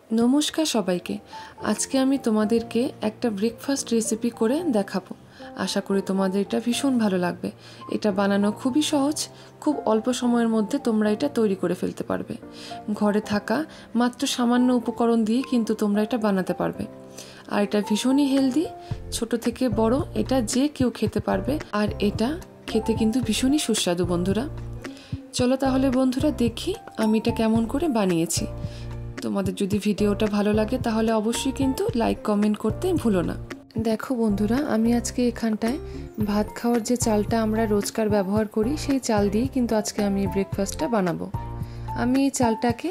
নমস্কার সবাইকে। আজকে আমি তোমাদেরকে একটা ব্রেকফাস্ট রেসিপি করে দেখাবো। আশা করি তোমাদের এটা ভীষণ ভালো লাগবে। এটা বানানো খুবই সহজ, খুব অল্প সময়ের মধ্যে তোমরা এটা তৈরি করে ফেলতে পারবে। ঘরে থাকা মাত্র সামান্য উপকরণ দিয়ে কিন্তু তোমরা এটা বানাতে পারবে। আর এটা ভীষণই হেলদি, ছোট থেকে বড় এটা যে কেউ খেতে পারবে। আর এটা খেতে কিন্তু ভীষণই সুস্বাদু বন্ধুরা। চলো তাহলে বন্ধুরা দেখি আমি এটা কেমন করে বানিয়েছি। তোমাদের যদি ভিডিওটা ভালো লাগে তাহলে অবশ্যই কিন্তু লাইক কমেন্ট করতে ভুলো না। দেখো বন্ধুরা, আমি আজকে এখানটায় ভাত খাওয়ার যে চালটা আমরা রোজকার ব্যবহার করি সেই চাল দিয়েই কিন্তু আজকে আমি এই ব্রেকফাস্টটা বানাবো। আমি এই চালটাকে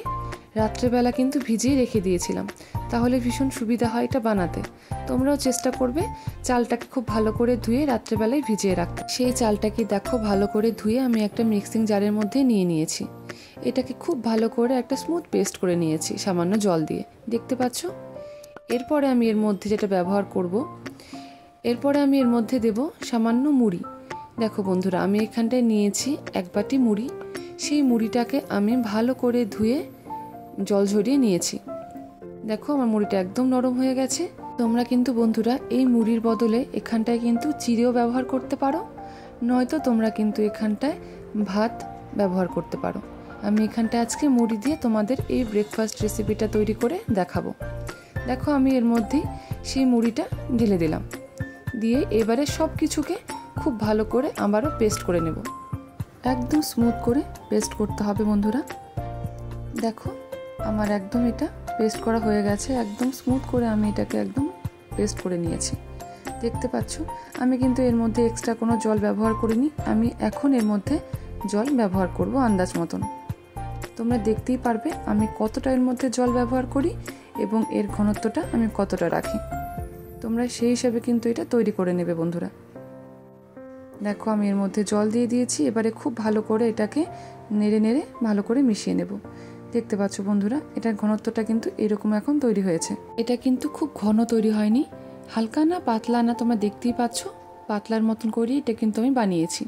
রাত্রেবেলা কিন্তু ভিজিয়ে রেখে দিয়েছিলাম, তাহলে ভীষণ সুবিধা হয় এটা বানাতে। তোমরাও চেষ্টা করবে চালটাকে খুব ভালো করে ধুয়ে রাত্রেবেলায় ভিজিয়ে রাখতে। সেই চালটাকে দেখো ভালো করে ধুয়ে আমি একটা মিক্সিং জারের মধ্যে নিয়ে নিয়েছি। এটাকে খুব ভালো করে একটা স্মুথ পেস্ট করে নিয়েছি সামান্য জল দিয়ে, দেখতে পাচ্ছ। এরপরে আমি এর মধ্যে যেটা ব্যবহার করব, এরপরে আমি এর মধ্যে দেব সামান্য মুড়ি। দেখো বন্ধুরা, আমি এখানটায় নিয়েছি এক বাটি মুড়ি। সেই মুড়িটাকে আমি ভালো করে ধুয়ে জল ঝরিয়ে নিয়েছি। দেখো আমার মুড়িটা একদম নরম হয়ে গেছে। তোমরা কিন্তু বন্ধুরা এই মুড়ির বদলে এখানটায় কিন্তু চিড়েও ব্যবহার করতে পারো, নয়তো তোমরা কিন্তু এখানটায় ভাত ব্যবহার করতে পারো। আমি এখানটায় আজকে মুড়ি দিয়ে তোমাদের এই ব্রেকফাস্ট রেসিপিটা তৈরি করে দেখাবো। দেখো আমি এর মধ্যেই সেই মুড়িটা ঢেলে দিলাম, দিয়ে এবারে সব কিছুকে খুব ভালো করে আবারও পেস্ট করে নেব। একদম স্মুথ করে পেস্ট করতে হবে বন্ধুরা। দেখো আমার একদম এটা পেস্ট করা হয়ে গেছে, একদম স্মুথ করে আমি এটাকে একদম পেস্ট করে নিয়েছি, দেখতে পাচ্ছ। আমি কিন্তু এর মধ্যে এক্সট্রা কোনো জল ব্যবহার করিনি। আমি এখন এর মধ্যে জল ব্যবহার করব আন্দাজ মতন। তোমরা দেখতেই পারবে আমি কতটা এর মধ্যে জল ব্যবহার করি এবং এর ঘনত্বটা আমি কতটা রাখি। তোমরা সেই হিসাবে কিন্তু এটা তৈরি করে নেবে বন্ধুরা। দেখো আমি এর মধ্যে জল দিয়ে দিয়েছি, এবারে খুব ভালো করে এটাকে নেড়ে নেড়ে ভালো করে মিশিয়ে নেব। দেখতে পাচ্ছ বন্ধুরা, এটার ঘনত্বটা কিন্তু এরকম এখন তৈরি হয়েছে। এটা কিন্তু খুব ঘন তৈরি হয়নি, হালকা না পাতলা না, তোমরা দেখতেই পাচ্ছ পাতলার মতন করে এটা কিন্তু আমি বানিয়েছি।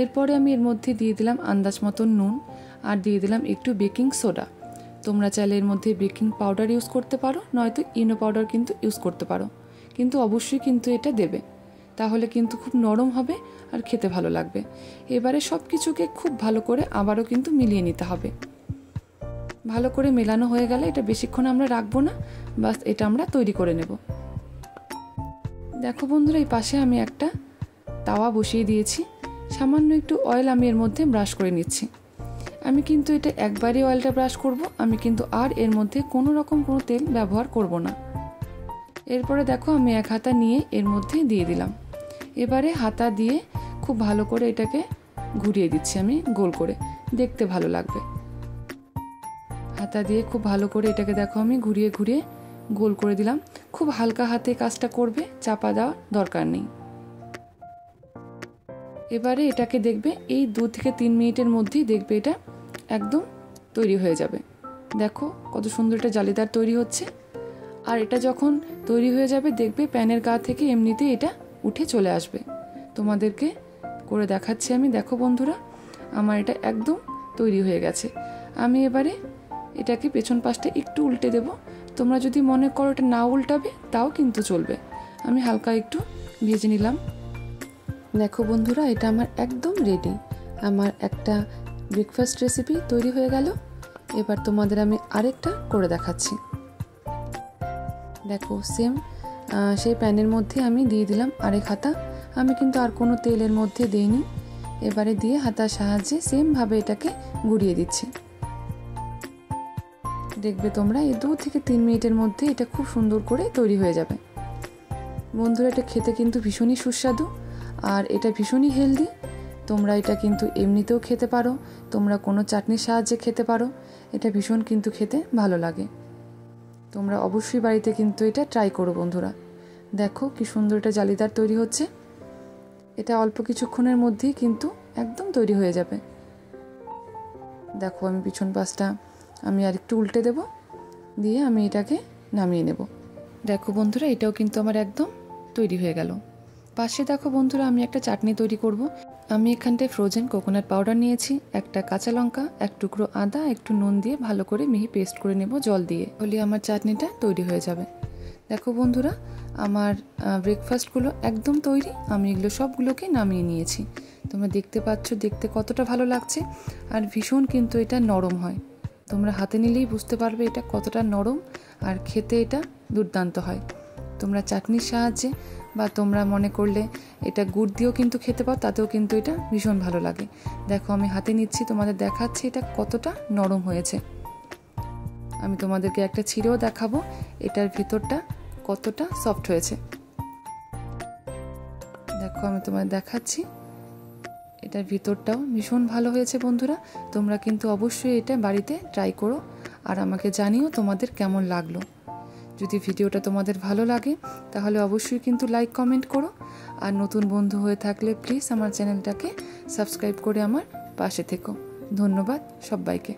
এরপরে আমি এর মধ্যে দিয়ে দিলাম আন্দাজ মতন নুন, আর দিয়ে দিলাম একটু বেকিং সোডা। তোমরা চাইলে এর মধ্যে বেকিং পাউডার ইউজ করতে পারো, নয়তো ইনো পাউডার কিন্তু ইউজ করতে পারো, কিন্তু অবশ্যই কিন্তু এটা দেবে, তাহলে কিন্তু খুব নরম হবে আর খেতে ভালো লাগবে। এবারে সব কিছুকে খুব ভালো করে আবারও কিন্তু মিলিয়ে নিতে হবে। ভালো করে মেলানো হয়ে গেলে এটা বেশিক্ষণ আমরা রাখবো না, বাস এটা আমরা তৈরি করে নেব। দেখো বন্ধুরা, এই পাশে আমি একটা তাওয়া বসিয়ে দিয়েছি। সামান্য একটু অয়েল আমি এর মধ্যে ব্রাশ করে নিচ্ছি। আমি কিন্তু এটা একবারই অয়েলটা ব্রাশ করব, আমি কিন্তু আর এর মধ্যে কোনো রকম কোনো তেল ব্যবহার করব না। এরপরে দেখো আমি এক হাতা নিয়ে এর মধ্যে দিয়ে দিলাম। এবারে হাতা দিয়ে খুব ভালো করে এটাকে ঘুরিয়ে দিচ্ছি আমি গোল করে, দেখতে ভালো লাগবে। হাতা দিয়ে খুব ভালো করে এটাকে দেখো আমি ঘুরিয়ে ঘুরিয়ে গোল করে দিলাম। খুব হালকা হাতে কাজটা করবে, চাপা দেওয়ার দরকার নেই। এবারে এটাকে দেখবে এই 2 থেকে 3 মিনিটের মধ্যেই দেখবে এটা একদম তৈরি হয়ে যাবে। দেখো কত সুন্দর এটা জালিদার তৈরি হচ্ছে। আর এটা যখন তৈরি হয়ে যাবে দেখবে প্যানের গা থেকে এমনিতেই এটা উঠে চলে আসবে। তোমাদেরকে করে দেখাচ্ছি আমি। দেখো বন্ধুরা, আমার এটা একদম তৈরি হয়ে গেছে। আমি এবারে এটাকে পেছন পাশটা একটু উল্টে দেব। তোমরা যদি মনে করো এটা না উল্টাবে তাও কিন্তু চলবে। আমি হালকা একটু ভেজে নিলাম। দেখো বন্ধুরা, এটা আমার একদম রেডি। আমার একটা ব্রেকফাস্ট রেসিপি তৈরি হয়ে গেল। এবার তোমাদের আমি আরেকটা করে দেখাচ্ছি। দেখো সেম সেই প্যানের মধ্যে আমি দিয়ে দিলাম আরেক হাতা। আমি কিন্তু আর কোনো তেলের মধ্যে দিইনি। এবারে দিয়ে হাতার সাহায্যে সেমভাবে এটাকে ঘুরিয়ে দিচ্ছি। দেখবে তোমরা এই 2 থেকে 3 মিনিটের মধ্যে এটা খুব সুন্দর করে তৈরি হয়ে যাবে। বন্ধুরা, এটা খেতে কিন্তু ভীষণই সুস্বাদু আর এটা ভীষণই হেলদি। তোমরা এটা কিন্তু এমনিতেও খেতে পারো, তোমরা কোনো চাটনির সাহায্যে খেতে পারো। এটা ভীষণ কিন্তু খেতে ভালো লাগে। তোমরা অবশ্যই বাড়িতে কিন্তু এটা ট্রাই করো বন্ধুরা। দেখো কি সুন্দর এটা জালিদার তৈরি হচ্ছে। এটা অল্প কিছুক্ষণের মধ্যেই কিন্তু একদম তৈরি হয়ে যাবে। দেখো আমি পিছন পাশটা আমি আরেকটু উল্টে দেব, দিয়ে আমি এটাকে নামিয়ে নেব। দেখো বন্ধুরা, এটাও কিন্তু আমার একদম তৈরি হয়ে গেল। পাশে দেখো বন্ধুরা, আমি একটা চাটনি তৈরি করব। আমি এখানটায় ফ্রোজেন কোকোনাট পাউডার নিয়েছি, একটা কাঁচা লঙ্কা, এক টুকরো আদা, একটু নুন দিয়ে ভালো করে মিহি পেস্ট করে নেব জল দিয়ে, হলে আমার চাটনিটা তৈরি হয়ে যাবে। দেখো বন্ধুরা, আমার ব্রেকফাস্টগুলো একদম তৈরি। আমি এগুলো সবগুলোকে নামিয়ে নিয়েছি। তোমরা দেখতে পাচ্ছ দেখতে কতটা ভালো লাগছে, আর ভীষণ কিন্তু এটা নরম হয়। তোমরা হাতে নিলেই বুঝতে পারবে এটা কতটা নরম, আর খেতে এটা দুর্দান্ত হয়। তোমরা চাটনির সাহায্যে বা তোমরা মনে করলে এটা গুড় দিয়েও কিন্তু খেতে পারো, তাতেও কিন্তু এটা ভীষণ ভালো লাগে। দেখো আমি হাতে নিচ্ছি, তোমাদের দেখাচ্ছি এটা কতটা নরম হয়েছে। আমি তোমাদেরকে একটা ছিঁড়েও দেখাবো এটার ভিতরটা কতটা সফট হয়েছে। দেখো আমি তোমাদের দেখাচ্ছি, এটার ভিতরটাও ভীষণ ভালো হয়েছে। বন্ধুরা, তোমরা কিন্তু অবশ্যই এটা বাড়িতে ট্রাই করো, আর আমাকে জানিও তোমাদের কেমন লাগলো। যদি ভিডিওটা তোমাদের ভালো লাগে তাহলে অবশ্যই কিন্তু লাইক কমেন্ট করো, আর নতুন বন্ধু হয়ে থাকলে প্লিজ আমার চ্যানেলটাকে সাবস্ক্রাইব করে আমার পাশে থেকো। ধন্যবাদ সবাইকে।